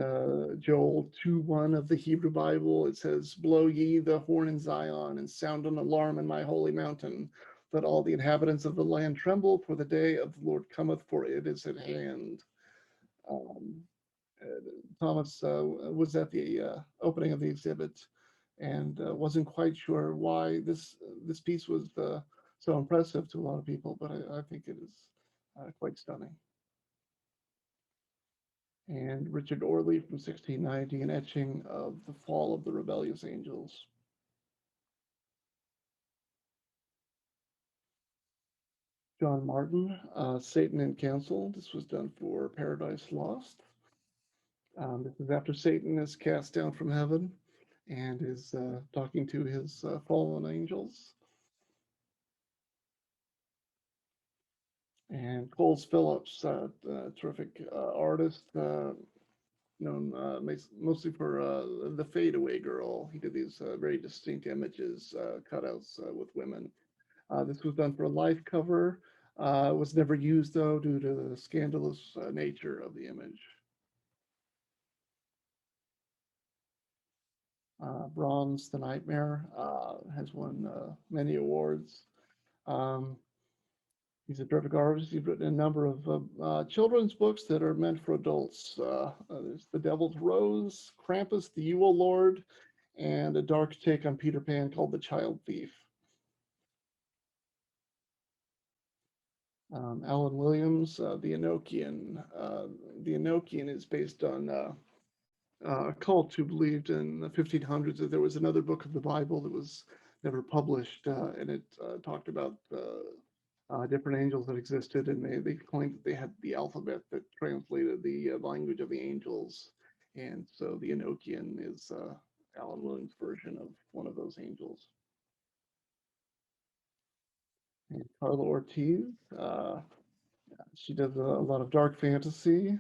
Joel 2:1 of the Hebrew Bible, it says, "Blow ye the horn in Zion, and sound an alarm in my holy mountain. Let all the inhabitants of the land tremble, for the day of the Lord cometh, for it is at hand." Um, uh, Thomas was at the opening of the exhibit and wasn't quite sure why this piece was so impressive to a lot of people, but I think it is quite stunning. And Richard Orley from 1690, an etching of the fall of the rebellious angels. John Martin, Satan and Council. This was done for Paradise Lost. This is after Satan is cast down from heaven and is talking to his fallen angels. And Coles Phillips, terrific artist, known mostly for the Fadeaway Girl. He did these very distinct images, cutouts with women. This was done for a life cover. It was never used, though, due to the scandalous nature of the image. Brahms' The Nightmare has won many awards. Um, he's a terrific artist. He's written a number of children's books that are meant for adults. There's The Devil's Rose, Krampus, the Yule Lord, and a dark take on Peter Pan called The Child Thief. Alan Williams, The Enochian. The Enochian is based on a cult who believed in the 1500s that there was another book of the Bible that was never published, and it talked about different angels that existed, and they claimed that they had the alphabet that translated the language of the angels, and so the Enochian is Alan Williams' version of one of those angels. And Carla Ortiz, she does a lot of dark fantasy.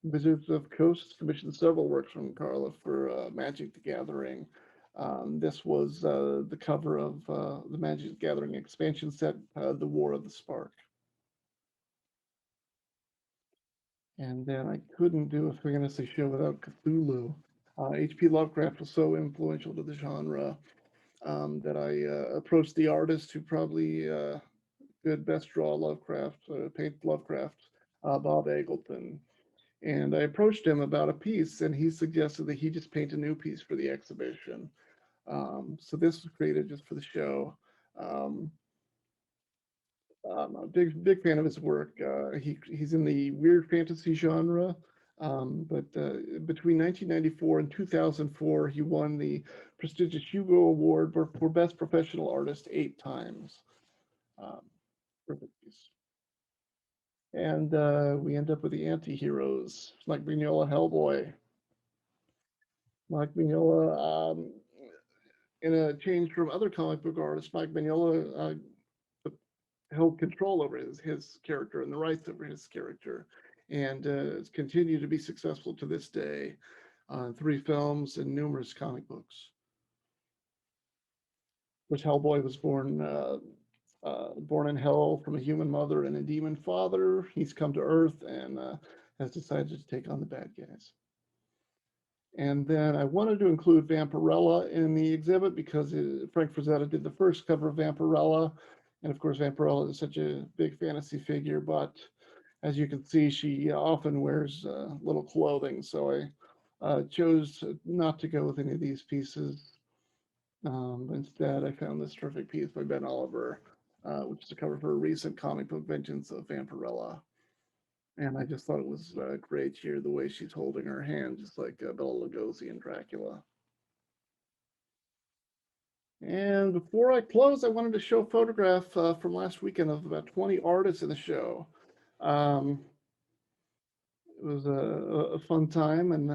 Wizards of Coast commissioned several works from Carla for Magic the Gathering. This was the cover of the Magic the Gathering expansion set, The War of the Spark. And then I couldn't do a fantasy show without Cthulhu. H.P. Lovecraft was so influential to the genre that I approached the artist who probably could best draw Lovecraft, paint Lovecraft, Bob Eggleton. And I approached him about a piece, and he suggested that he just paint a new piece for the exhibition. So this was created just for the show. I'm a big fan of his work. He's in the weird fantasy genre, but between 1994 and 2004, he won the prestigious Hugo Award for Best Professional Artist 8 times. Perfect piece. And we end up with the anti-heroes, Mike Mignola, Hellboy. Mike Mignola, in a change from other comic book artists, Mike Mignola held control over his character and the rights over his character, and has continued to be successful to this day on 3 films and numerous comic books. Which Hellboy was born in hell from a human mother and a demon father. He's come to Earth and has decided to take on the bad guys. And then I wanted to include Vampirella in the exhibit because Frank Frazetta did the first cover of Vampirella. And of course, Vampirella is such a big fantasy figure, but as you can see, she often wears little clothing. So I chose not to go with any of these pieces. Instead, I found this terrific piece by Ben Oliver, which is a cover for a recent comic book, Vengeance of Vampirella. And I just thought it was great here, the way she's holding her hand, just like Bela Lugosi in Dracula. And before I close, I wanted to show a photograph from last weekend of about 20 artists in the show. It was a fun time, and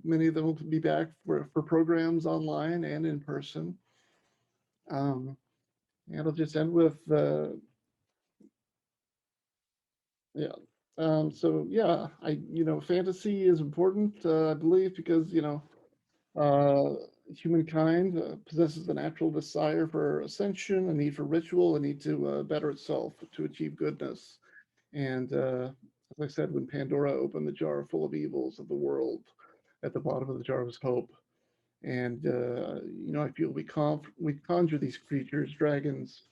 many of them will be back for programs online and in person. And I'll just end with yeah. So yeah, fantasy is important, I believe, because humankind possesses a natural desire for ascension, a need for ritual, a need to better itself to achieve goodness. And as I said, when Pandora opened the jar full of evils of the world, at the bottom of the jar was hope. And I feel we conjure these creatures, dragons,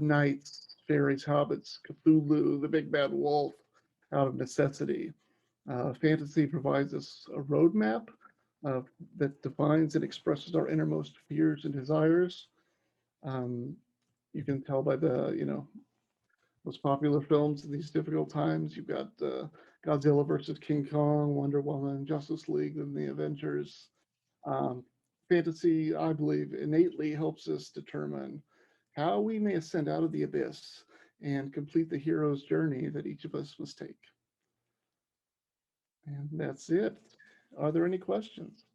knights, fairies, hobbits, Cthulhu, the big bad wolf, out of necessity. Fantasy provides us a roadmap that defines and expresses our innermost fears and desires. You can tell by the most popular films in these difficult times. You've got Godzilla versus King Kong, Wonder Woman, Justice League, and the Avengers. Fantasy, I believe, innately helps us determine how we may ascend out of the abyss and complete the hero's journey that each of us must take. And that's it. Are there any questions?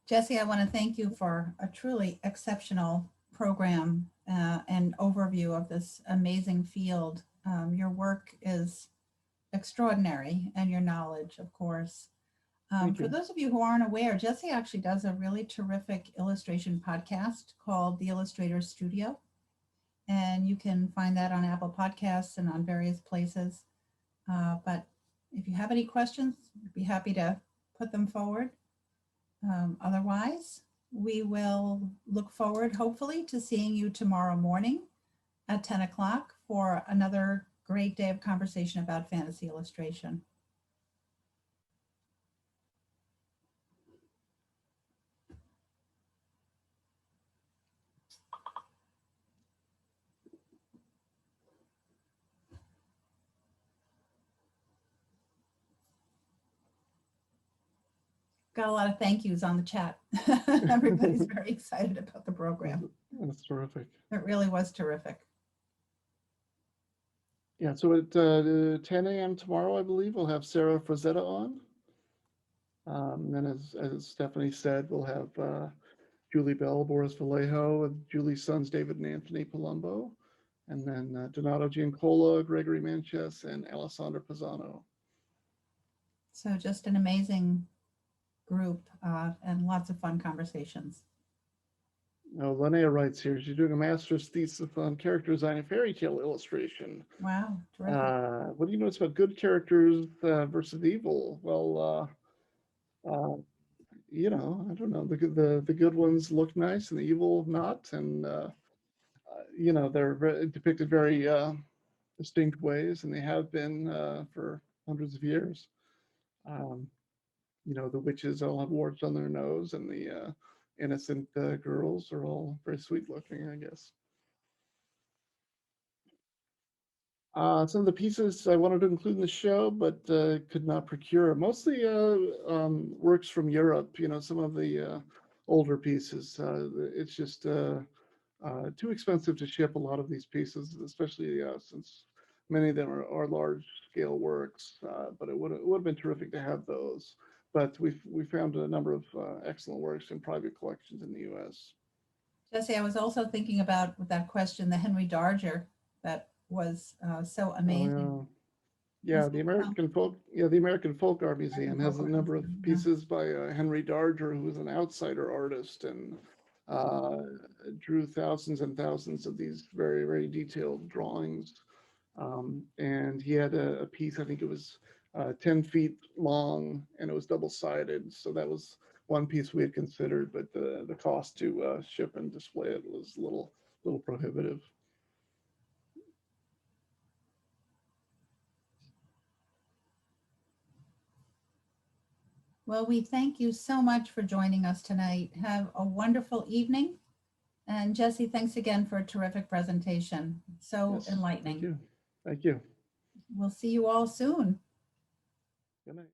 Jesse, I want to thank you for a truly exceptional program and overview of this amazing field. Your work is extraordinary, and your knowledge, of course. Thank For you. those of you who aren't aware, Jesse actually does a really terrific illustration podcast called The Illustrator Studio. And you can find that on Apple Podcasts and on various places. But if you have any questions, I'd be happy to put them forward. Otherwise, we will look forward, hopefully, to seeing you tomorrow morning at 10 o'clock for another great day of conversation about fantasy illustration. Got a lot of thank yous on the chat. Everybody's very excited about the program. That's terrific. It really was terrific. Yeah, so at 10 a.m. tomorrow, I believe, we'll have Sarah Frazetta on. Then as Stephanie said, we'll have Julie Bell, Boris Vallejo, and Julie's sons, David and Anthony Palumbo, and then Donato Giancola, Gregory Manches, and Alessandra Pisano. So just an amazing group and lots of fun conversations. Now, Linnea writes here, she's doing a master's thesis on character design and fairy tale illustration. Wow, terrific. What do you notice about good characters versus evil? Well, you know, I don't know. The good ones look nice and the evil not, and you know, they're depicted very distinct ways, and they have been for hundreds of years. You know, the witches all have warts on their nose, and the innocent girls are all very sweet looking, I guess. Some of the pieces I wanted to include in the show, but could not procure. Mostly works from Europe. You know, some of the older pieces. It's just too expensive to ship a lot of these pieces, especially since many of them are large scale works. But it would have been terrific to have those. But we found a number of excellent works in private collections in the U.S. Jesse, I was also thinking about with that question, the Henry Darger that was so amazing. Oh, yeah, the American Folk Art Museum has a Folk Art number of Museum, yeah. pieces by Henry Darger, who was an outsider artist and drew thousands and thousands of these very, very detailed drawings. And he had a piece, I think it was 10 feet long, and it was double-sided. So that was one piece we had considered, but the cost to ship and display it was a little prohibitive. Well, we thank you so much for joining us tonight. Have a wonderful evening. And Jesse, thanks again for a terrific presentation. So Yes, enlightening. Thank you. Thank you. We'll see you all soon. Good night.